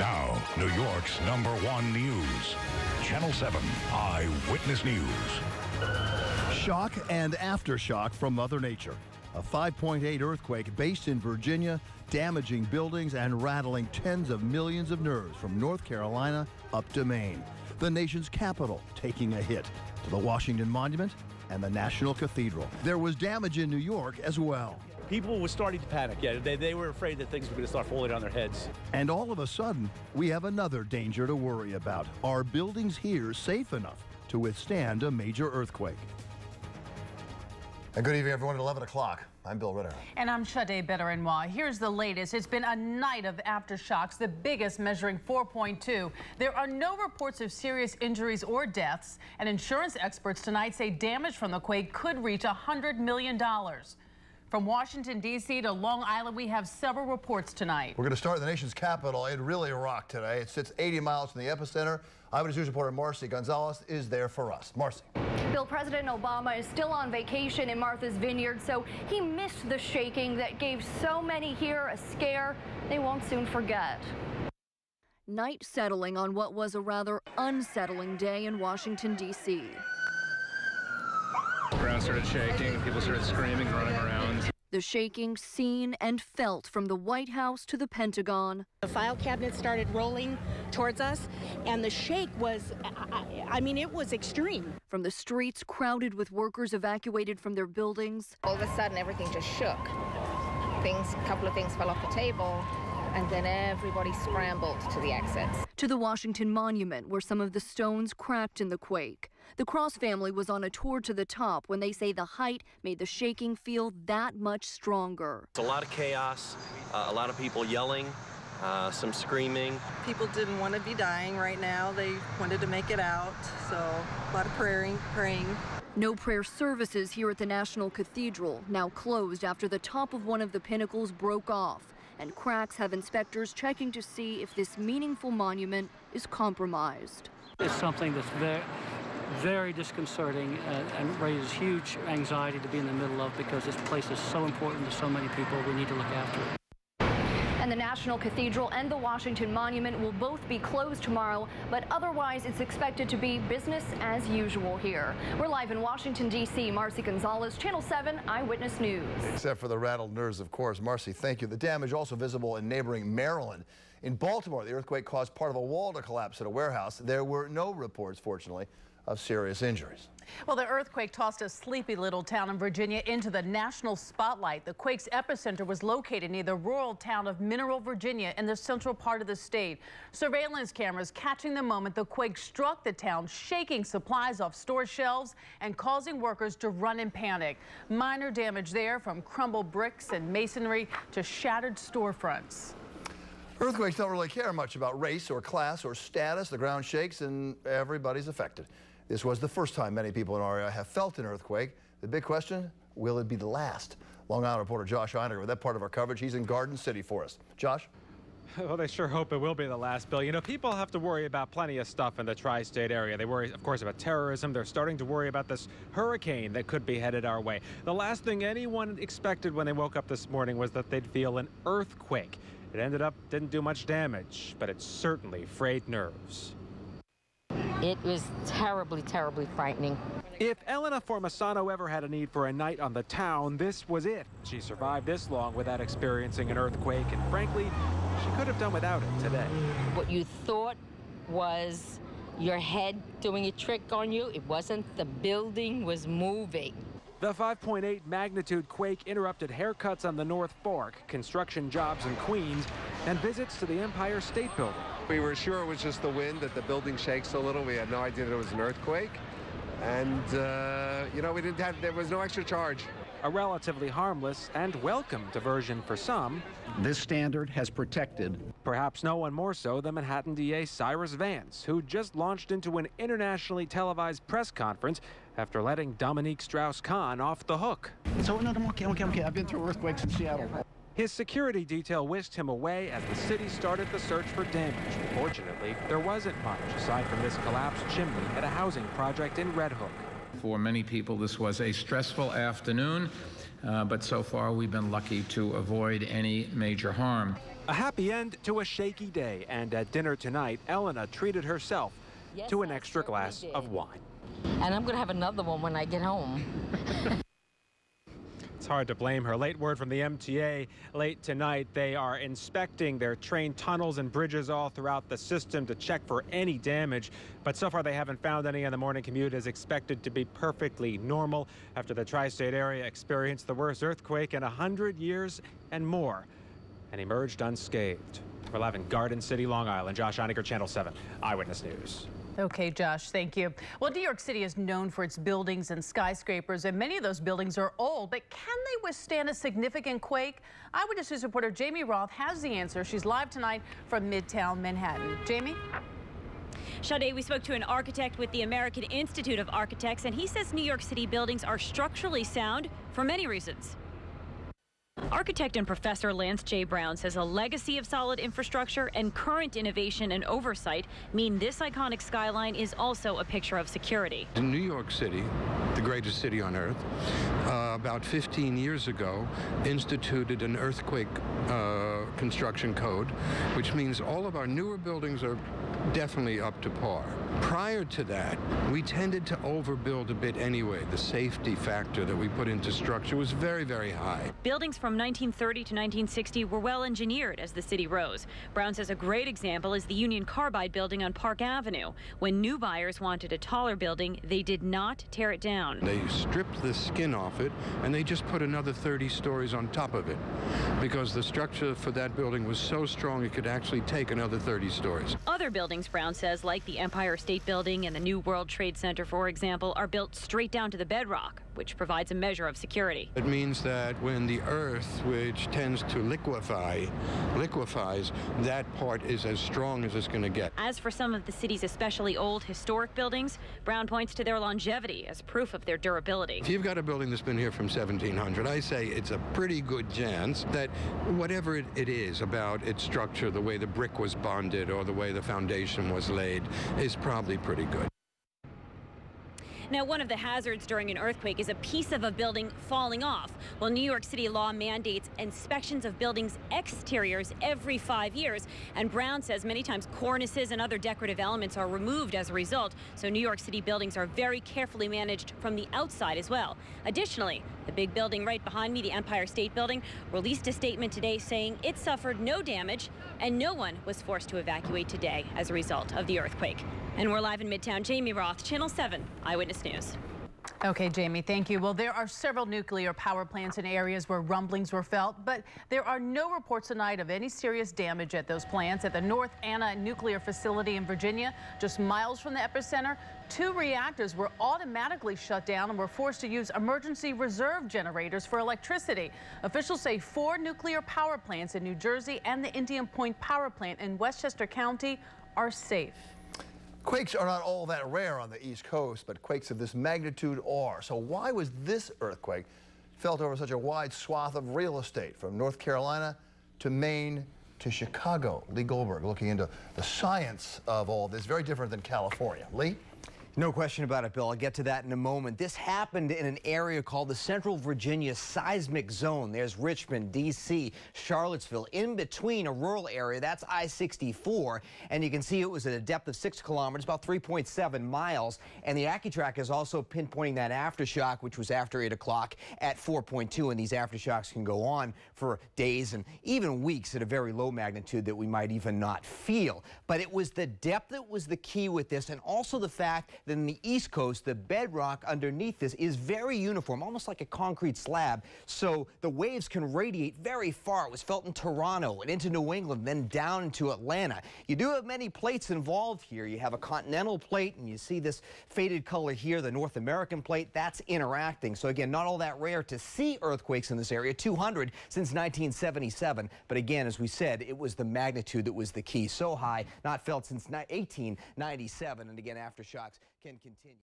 Now, New York's #1 news. Channel 7 Eyewitness News. Shock and aftershock from Mother Nature. A 5.8 earthquake based in Virginia, damaging buildings and rattling tens of millions of nerves from North Carolina up to Maine. The nation's capital taking a hit to the Washington Monument and the National Cathedral. There was damage in New York as well. People were starting to panic. Yeah, they were afraid that things were going to start falling on their heads. And all of a sudden, we have another danger to worry about. Are buildings here safe enough to withstand a major earthquake? And good evening, everyone. At 11 o'clock, I'm Bill Ritter. And I'm Sade Benoit. Here's the latest. It's been a night of aftershocks, the biggest measuring 4.2. There are no reports of serious injuries or deaths, and insurance experts tonight say damage from the quake could reach $100 million. From Washington, D.C. to Long Island, we have several reports tonight. We're going to start in the nation's capital. It really rocked today. It sits 80 miles from the epicenter. Eyewitness News reporter Marcy Gonzalez is there for us. Marcy. Bill, President Obama is still on vacation in Martha's Vineyard, so he missed the shaking that gave so many here a scare they won't soon forget. Night settling on what was a rather unsettling day in Washington, D.C. The ground started shaking, people started screaming and running around. The shaking seen and felt from the White House to the Pentagon. The file cabinet started rolling towards us, and the shake was, I mean, it was extreme. From the streets crowded with workers evacuated from their buildings. All of a sudden, everything just shook. A couple of things fell off the table, and then everybody scrambled to the exits. To the Washington Monument, where some of the stones cracked in the quake. The Cross family was on a tour to the top when they say the height made the shaking feel that much stronger. It's a lot of chaos, a lot of people yelling, some screaming. People didn't want to be dying right now. They wanted to make it out, so a lot of praying. No prayer services here at the National Cathedral, now closed after the top of one of the pinnacles broke off. And cracks have inspectors checking to see if this meaningful monument is compromised. It's something that's very disconcerting and raises huge anxiety to be in the middle of, because this place is so important to so many people. We need to look after it. And the National Cathedral and the Washington Monument will both be closed tomorrow, but otherwise it's expected to be business as usual here. We're live in Washington, D.C. Marcy Gonzalez, Channel 7 Eyewitness News. Except for the rattled nerves, of course. Marcy, thank you. The damage also visible in neighboring Maryland. In Baltimore, the earthquake caused part of a wall to collapse at a warehouse. There were no reports, fortunately, of serious injuries. Well, the earthquake tossed a sleepy little town in Virginia into the national spotlight. The quake's epicenter was located near the rural town of Mineral, Virginia, in the central part of the state. Surveillance cameras catching the moment the quake struck the town, shaking supplies off store shelves and causing workers to run in panic. Minor damage there, from crumbled bricks and masonry to shattered storefronts. Earthquakes don't really care much about race or class or status. The ground shakes and everybody's affected. This was the first time many people in our area have felt an earthquake. The big question, will it be the last? Long Island reporter Josh Einiger with that part of our coverage. He's in Garden City for us. Josh? Well, they sure hope it will be the last, Bill. You know, people have to worry about plenty of stuff in the tri-state area. They worry, of course, about terrorism. They're starting to worry about this hurricane that could be headed our way. The last thing anyone expected when they woke up this morning was that they'd feel an earthquake. It ended up didn't do much damage, but it certainly frayed nerves. It was terribly, terribly frightening. If Elena Formasano ever had a need for a night on the town, this was it. She survived this long without experiencing an earthquake, and frankly, she could have done without it today. What you thought was your head doing a trick on you, it wasn't. The building was moving. The 5.8 magnitude quake interrupted haircuts on the North Fork, construction jobs in Queens, and visits to the Empire State Building. We were sure it was just the wind, that the building shakes a little. We had no idea that it was an earthquake. And, you know, there was no extra charge. A relatively harmless and welcome diversion for some. This standard has protected. Perhaps no one more so than Manhattan DA Cyrus Vance, who just launched into an internationally televised press conference after letting Dominique Strauss-Kahn off the hook. So, no, I'm okay. I've been through earthquakes in Seattle. His security detail whisked him away as the city started the search for damage. Fortunately, there wasn't much aside from this collapsed chimney at a housing project in Red Hook. For many people, this was a stressful afternoon but so far we've been lucky to avoid any major harm. A happy end to a shaky day, and at dinner tonight, Elena treated herself to an extra glass of wine. And I'm going to have another one when I get home. It's hard to blame her. Late word from the MTA late tonight. They are inspecting their train tunnels and bridges all throughout the system to check for any damage. But so far they haven't found any, and the morning commute is expected to be perfectly normal after the tri-state area experienced the worst earthquake in 100 years and more and emerged unscathed. We're live in Garden City, Long Island. Josh Einiger, Channel 7 Eyewitness News. Okay, Josh, thank you. Well, New York City is known for its buildings and skyscrapers, and many of those buildings are old, but can they withstand a significant quake? Eyewitness News reporter Jamie Roth has the answer. She's live tonight from Midtown Manhattan. Jamie? Sade, we spoke to an architect with the American Institute of Architects, and he says New York City buildings are structurally sound for many reasons. Architect and professor Lance J. Brown says a legacy of solid infrastructure and current innovation and oversight mean this iconic skyline is also a picture of security. In New York City, the greatest city on earth, about 15 years ago, instituted an earthquake construction code, which means all of our newer buildings are definitely up to par. Prior to that, we tended to overbuild a bit anyway. The safety factor that we put into structure was very, very high. Buildings from 1930 to 1960 were well engineered as the city rose. Brown says a great example is the Union Carbide building on Park Avenue. When new buyers wanted a taller building, they did not tear it down. They stripped the skin off it, and they just put another 30 stories on top of it, because the structure for that building was so strong it could actually take another 30 stories. Other buildings, Brown says, like the Empire State Building and the New World Trade Center, for example, are built straight down to the bedrock, which provides a measure of security. It means that when the earth, which tends to liquefies, that part is as strong as it's going to get. As for some of the city's especially old historic buildings, Brown points to their longevity as proof of their durability. If you've got a building that's been here from 1700, I say it's a pretty good chance that whatever it is about its structure, the way the brick was bonded or the way the foundation was laid, is probably pretty good. Now, one of the hazards during an earthquake is a piece of a building falling off. Well, New York City law mandates inspections of buildings' exteriors every 5 years. And Brown says many times cornices and other decorative elements are removed as a result. So New York City buildings are very carefully managed from the outside as well. Additionally, the big building right behind me, the Empire State Building, released a statement today saying it suffered no damage and no one was forced to evacuate today as a result of the earthquake. And we're live in Midtown. Jamie Roth, Channel 7 Eyewitness News. Okay, Jamie, thank you. Well, there are several nuclear power plants in areas where rumblings were felt, but there are no reports tonight of any serious damage at those plants. At the North Anna nuclear facility in Virginia, just miles from the epicenter, 2 reactors were automatically shut down and were forced to use emergency reserve generators for electricity. Officials say 4 nuclear power plants in New Jersey and the Indian Point power plant in Westchester County are safe. Quakes are not all that rare on the East Coast, but quakes of this magnitude are. So why was this earthquake felt over such a wide swath of real estate, from North Carolina to Maine to Chicago? Lee Goldberg looking into the science of all this. Very different than California. Lee? No question about it, Bill. I'll get to that in a moment. This happened in an area called the Central Virginia Seismic Zone. There's Richmond, D.C., Charlottesville. In between a rural area, that's I-64. And you can see it was at a depth of 6 kilometers, about 3.7 miles. And the AccuTrack is also pinpointing that aftershock, which was after 8 o'clock at 4.2. And these aftershocks can go on for days and even weeks at a very low magnitude that we might even not feel. But it was the depth that was the key with this, and also the fact that in the East Coast, the bedrock underneath this is very uniform, almost like a concrete slab, so the waves can radiate very far. It was felt in Toronto and into New England, then down into Atlanta. You do have many plates involved here. You have a continental plate, and you see this faded color here, the North American plate. That's interacting. So again, not all that rare to see earthquakes in this area, 200 since 1977. But again, as we said, it was the magnitude that was the key. So high, not felt since 1897. And again, aftershocks can continue.